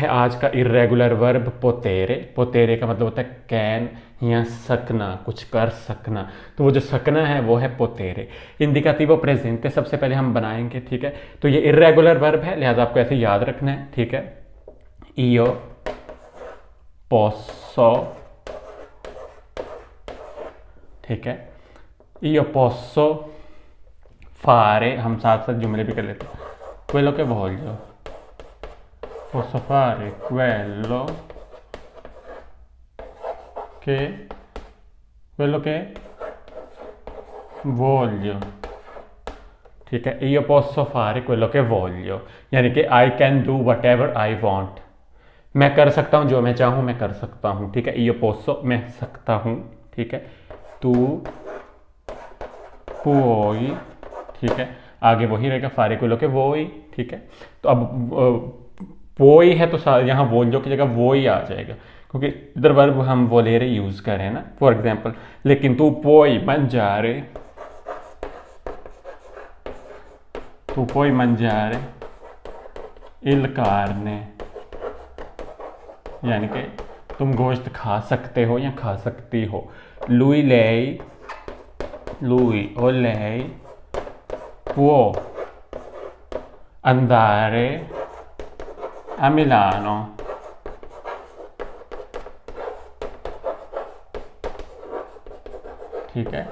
है आज का इर्रेगुलर वर्ब पोतेरे। पोतेरे का मतलब होता है कैन या सकना, कुछ कर सकना। तो वो जो सकना है वो है पोतेरे। इंडिकेटिव प्रेजेंट सबसे पहले हम बनाएंगे, ठीक है। तो ये इर्रेगुलर वर्ब है, लिहाजा आपको ऐसे याद रखना है, ठीक है। io posso, ठीक है। io posso fare, हम साथ साथ जुमले भी कर लेते हैं। quello che voglio, posso fare quello che voglio, ठीक है। io posso fare quello che voglio, यानी कि I can do whatever I want, मैं कर सकता हूँ जो मैं चाहूँ मैं कर सकता हूँ, ठीक है। io posso, मैं सकता हूँ, ठीक है। तू puoi, ठीक है। आगे वही रहेगा fare quello che vuoi, ठीक है। तो अब पुओई है तो यहाँ वोल्यो की जगह वो ही आ जाएगा, क्योंकि इधर वर्ब हम वोलेरे यूज कर रहे हैं ना, फॉर एग्जाम्पल। लेकिन तू पुoi mangiare, tu puoi mangiare il carne, यानी कि तुम गोश्त खा सकते हो या खा सकती हो। lui o lei può andare a Milano, ठीक है।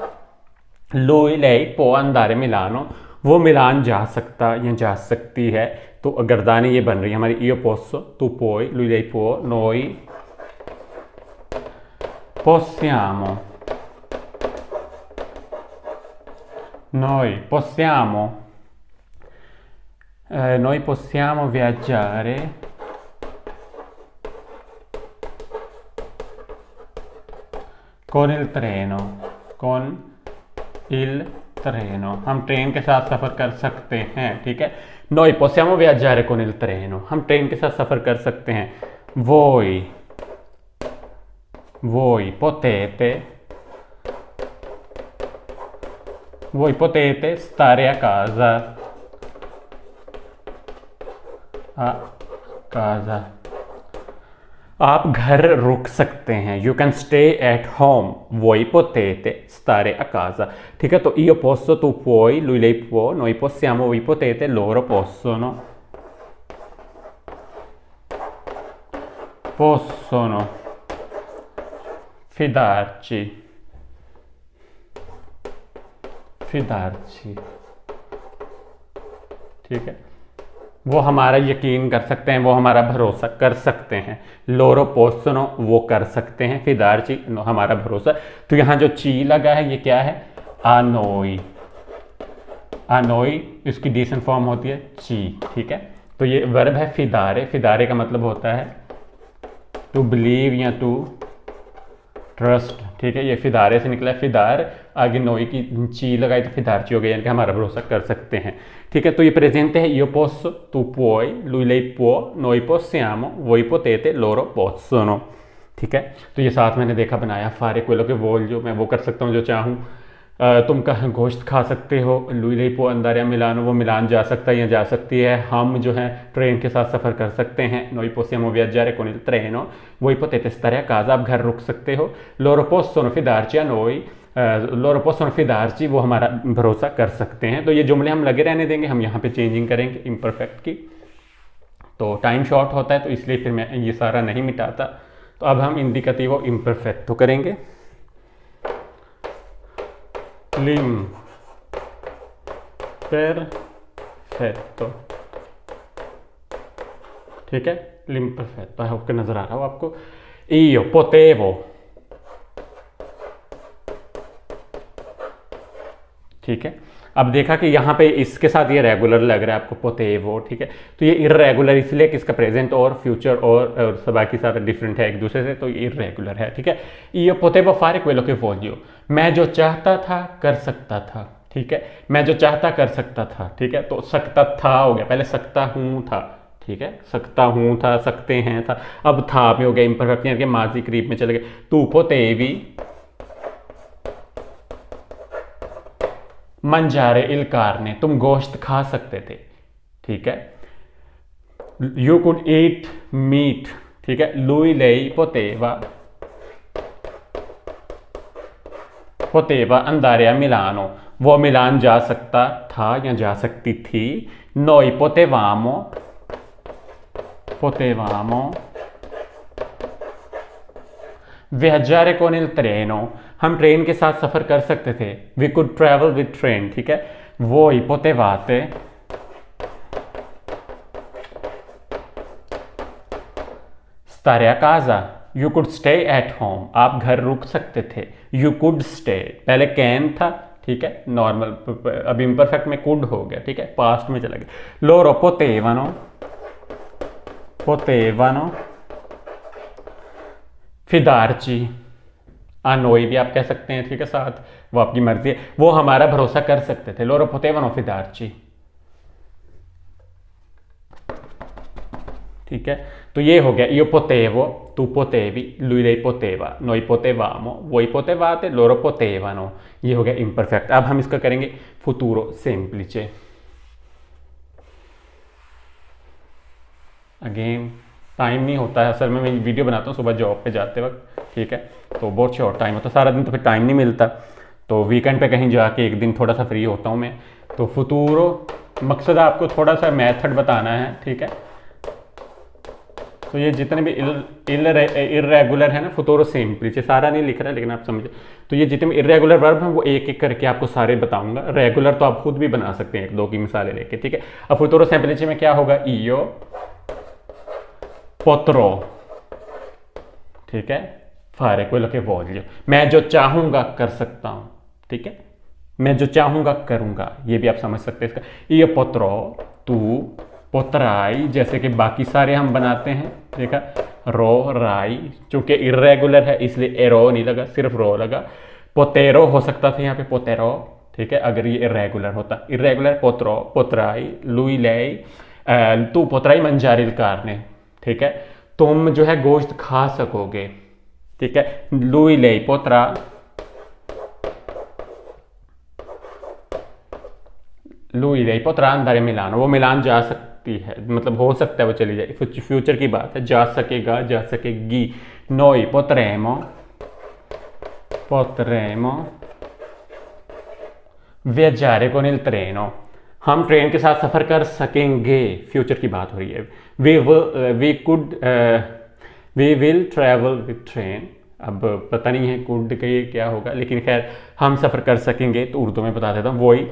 lui lei può andare a Milano, वो मिलान जा सकता या जा सकती है। तो गर्दानी ये बन रही है हमारी io posso, tu puoi, lui lei può, noi possiamo, noi possiamo viaggiare con il treno, हम ट्रेन के साथ सफ़र कर सकते हैं, ठीक है। noi possiamo viaggiare con il treno, हम ट्रेन के साथ सफ़र कर सकते हैं। voi potete stare a casa, आप घर रुक सकते हैं। You can stay at home, voi potete stare a casa, ठीक है। तो io posso, tu puoi, lui lei può, noi possiamo, voi potete, loro possono fidarci, ठीक है। वो हमारा यकीन कर सकते हैं, वो हमारा भरोसा कर सकते हैं। लोरो पोसनो, वो कर सकते हैं। फिदारची, हमारा भरोसा। तो यहाँ जो ची लगा है ये क्या है? आनोई, इसकी डिसेंट फॉर्म होती है ची, ठीक है। तो ये वर्ब है फिदारे। फिदारे का मतलब होता है टू बिलीव या टू ट्रस्ट, ठीक है। ये फिदारे से निकला है, फिदार, आगे नोई की ची लगाई तो फिदारची हो गई, यानी कि हमारा भरोसा कर सकते हैं, ठीक है। तो ये प्रेजेंट है io posso, tu puoi, lui lei può, noi possiamo, voi potete, loro possono, ठीक है। तो ये साथ मैंने देखा बनाया। फारे कोयलो के voglio, मैं वो कर सकता हूँ जो चाहूँ। तुम कहाँ गोश्त खा सकते हो। lui lei può andare a Milano, वो मिलान जा सकता है या जा सकती है। हम जो है ट्रेन के साथ सफ़र कर सकते हैं। noi possiamo viaggiare con il treno, voi potete stare a casa, आप घर रुक सकते हो। loro possono fidarci a noi, loro possono fidarci, वो हमारा भरोसा कर सकते हैं। तो ये जुमले हम लगे रहने देंगे, हम यहाँ पे चेंजिंग करेंगे इम्परफेक्ट की। तो टाइम शॉर्ट होता है तो इसलिए फिर मैं ये सारा नहीं मिटाता। तो अब हम इंडिकेटिव इम्परफेक्टो करेंगे। l'imperfetto, ठीक है। l'imperfetto, आई होप के नजर आ रहा हो आपको। io potevo, ठीक है। अब देखा कि यहाँ पे इसके साथ ये रेगुलर लग रहा है आपको, पोतेवो, ठीक है। तो ये इरेगुलर इसलिए कि इसका प्रेजेंट और फ्यूचर और सब बाकी सारा डिफरेंट है एक दूसरे से, तो ये इरेगुलर है, ठीक है। io potevo fare quello che voglio, मैं जो चाहता था कर सकता था, ठीक है। मैं जो चाहता कर सकता था, ठीक है। तो सकता था हो गया, पहले सकता हूँ था, ठीक है। सकता हूँ था, सकते हैं था, अब था भी हो गया इम्परफेक्ट, यानी कि माजी करीब में चले गए। तू पोतेवी mangiare il carne, तुम गोश्त खा सकते थे, ठीक है। यू कुड ईट मीट, ठीक है, lui lei poteva andare a Milano, वो मिलान जा सकता था या जा सकती थी। noi potevamo viaggiare con il treno, हम ट्रेन के साथ सफर कर सकते थे। We could travel with train, ठीक है। voi potevate stare a casa, you could stay at home, आप घर रुक सकते थे। यू कुड स्टे, पहले कैन था, ठीक है, नॉर्मल, अब इम्परफेक्ट में कुड हो गया, ठीक है, पास्ट में चला गया। loro potevano fidarci a noi भी आप कह सकते हैं, ठीक है, साथ, वो आपकी मर्जी है, वो हमारा भरोसा कर सकते थे। loro potevano fidarci, ठीक है। तो ये हो गया io potevo, tu potevi, lui lei poteva, noi potevamo, voi potevate, loro potevano, ये हो गया इम्परफेक्ट। अब हम इसका करेंगे futuro semplice। अगेन टाइम नहीं होता है, असल में मैं वीडियो बनाता हूँ सुबह जॉब पे जाते वक्त, ठीक है, तो बहुत शॉर्ट टाइम होता है, सारा दिन तो फिर टाइम नहीं मिलता, तो वीकेंड पे कहीं जाके एक दिन थोड़ा सा फ्री होता हूँ मैं। तो futuro मकसद आपको थोड़ा सा मेथड बताना है, ठीक है। तो ये जितने भी इर्रेगुलर है ना, futuro semplice, सारा नहीं लिख रहा लेकिन आप समझे। तो ये जितने भी इर्रेगुलर वर्ब हैं वो एक एक करके आपको सारे बताऊंगा। रेगुलर तो आप खुद भी बना सकते हैं एक दो की मिसालें लेके, ठीक है। अब futuro semplice में क्या होगा, io potrò, ठीक है, fare quello che voglio, मैं जो चाहूंगा कर सकता हूं, ठीक है, मैं जो चाहूंगा करूंगा, ये भी आप समझ सकते हैं इसका। io potrò, तू potrai, जैसे कि बाकी सारे हम बनाते हैं, ठीक है, रो राई, चूंकि इरेगुलर है इसलिए एरो नहीं लगा, सिर्फ रो लगा। पोतेरो हो सकता था यहाँ पे पोतेरो, ठीक है, अगर ये इरेगुलर होता। इरेगुलर पोत्रो, पोतराई, lui lei, तू पोतराई mangiare il carne, ठीक है, तुम जो है गोश्त खा सकोगे, ठीक है। lui lei potrà, lui lei potrà andare a Milano, वो मिलान जा सकती है, मतलब हो सकता है वो चली जाए, फ्यूचर की बात है, जा सकेगा, जा सकेगी। noi potremo viaggiare con il treno, हम ट्रेन के साथ सफर कर सकेंगे, फ्यूचर की बात हो रही है। We will travel with train, अब पता नहीं है कुड का ये क्या होगा, लेकिन खैर हम सफर कर सकेंगे, तो उर्दू में बता देता हूँ, वही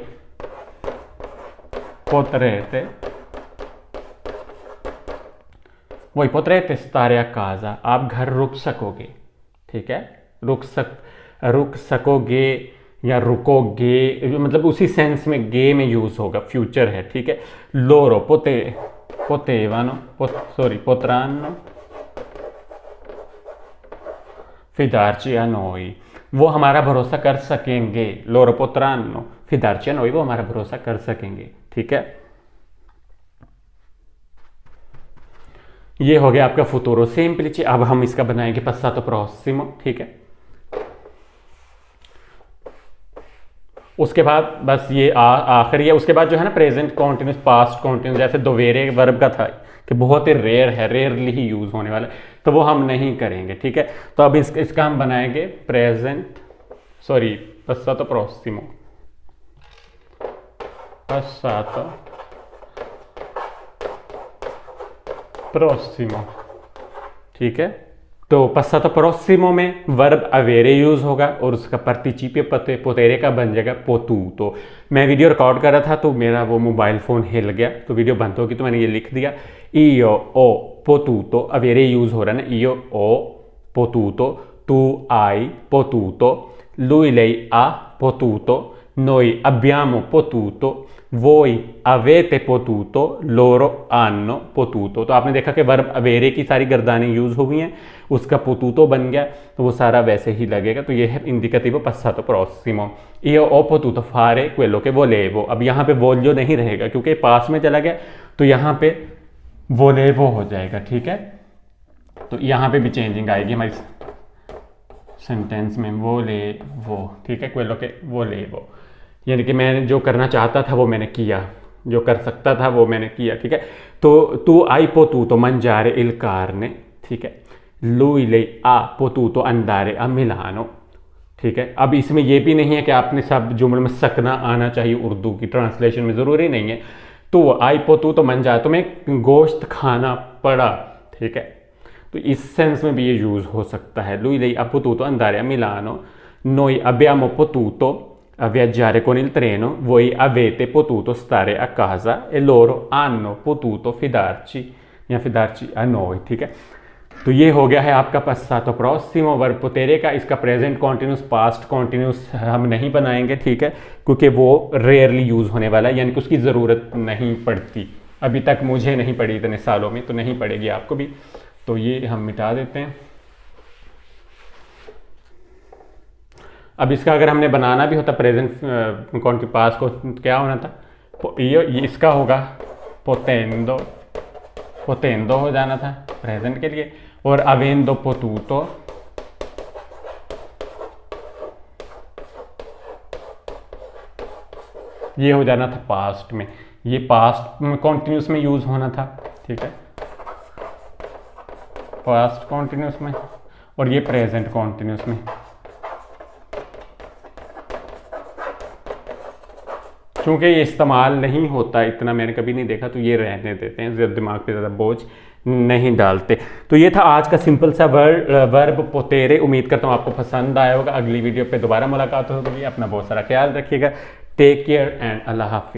potrete stare a casa, आप घर रुक सकोगे, ठीक है, रुक सकोगे या रुकोगे, मतलब उसी सेंस में गे में यूज होगा, फ्यूचर है, ठीक है। loro potranno fidarci a noi, वो हमारा भरोसा कर सकेंगे। loro potranno fidarci a noi, वो हमारा भरोसा कर सकेंगे, ठीक है। ये हो गया आपका futuro semplice। अब हम इसका बनाएंगे passato prossimo, ठीक है। उसके बाद बस ये आखिरी है, उसके बाद जो है ना प्रेजेंट कॉन्टिन्यूस, पास्ट कॉन्टिन्यूस, जैसे दोवेरे वर्ब का था कि बहुत ही रेयर है, रेयरली ही यूज होने वाला है, तो वो हम नहीं करेंगे, ठीक है। तो अब इसका हम बनाएंगे passato prossimo, ठीक है। तो passato prossimo में वर्ब avere यूज होगा और उसका participio potere का बन जाएगा potuto। मैं वीडियो रिकॉर्ड कर रहा था तो मेरा वो मोबाइल फ़ोन हिल गया, तो वीडियो बंद होगी, तो मैंने ये लिख दिया, io ho potuto, avere use हो रहा है ना, io ho potuto, tu hai potuto, lui lei ha potuto, noi abbiamo potuto, voi avete potuto, loro hanno potuto। तो आपने देखा कि वर्ब अवेरे की सारी गर्दानें यूज हो गई हैं, उसका पोतूतो बन गया, तो वो सारा वैसे ही लगेगा। तो ये है indicative passato prossimo। io ho potuto fare quello che volevo, अब यहाँ पे voglio नहीं रहेगा क्योंकि पास में चला गया, तो यहाँ पे volevo हो जाएगा, ठीक है। तो यहाँ पे भी चेंजिंग आएगी हमारी सेंटेंस में, volevo, ठीक है, quello che volevo, यानी कि मैं जो करना चाहता था वो मैंने किया, जो कर सकता था वो मैंने किया, ठीक है। तो तू hai potuto mangiare il carne, ठीक है। lui lei ha potuto andare a Milano, ठीक है। अब इसमें ये भी नहीं है कि आपने सब जुमले में सकना आना चाहिए, उर्दू की ट्रांसलेशन में ज़रूरी नहीं है। तो hai potuto mangiare, तुम्हें गोश्त खाना पड़ा, ठीक है। तो इस सेंस में भी ये यूज़ हो सकता है। lui lei ha potuto andare a Milano, noi abbiamo potuto viaggiare con il treno, voi avete potuto stare a casa e loro hanno potuto fidarci या fidarci a noi, ठीक है। तो ये हो गया है आपका passato prossimo verbo potere का। इसका present continuous past continuous हम नहीं बनाएंगे, ठीक है, क्योंकि वो रेयरली यूज़ होने वाला है, यानी कि उसकी ज़रूरत नहीं पड़ती। अभी तक मुझे नहीं पड़ी इतने सालों में, तो नहीं पड़ेगी आपको भी। तो ये हम मिटा देते हैं। अब इसका अगर हमने बनाना भी होता प्रेजेंट कौन के पास को, क्या होना था, ये इसका होगा पोटेंडो, पोटेंडो हो जाना था प्रेजेंट के लिए, और अवेंदो पोतूतो ये हो जाना था पास्ट में। ये पास्ट में कॉन्टिन्यूस में यूज होना था, ठीक है, पास्ट कॉन्टिन्यूस में, और ये प्रेजेंट कॉन्टिन्यूस में। क्योंकि ये इस्तेमाल नहीं होता इतना, मैंने कभी नहीं देखा, तो ये रहने देते हैं, दिमाग पे ज़्यादा बोझ नहीं डालते। तो ये था आज का सिंपल सा वर्ब पोतेरे। उम्मीद करता हूँ आपको पसंद आया होगा। अगली वीडियो पे दोबारा मुलाकात होगी। अपना बहुत सारा ख्याल रखिएगा। टेक केयर एंड अल्लाह हाफिज़।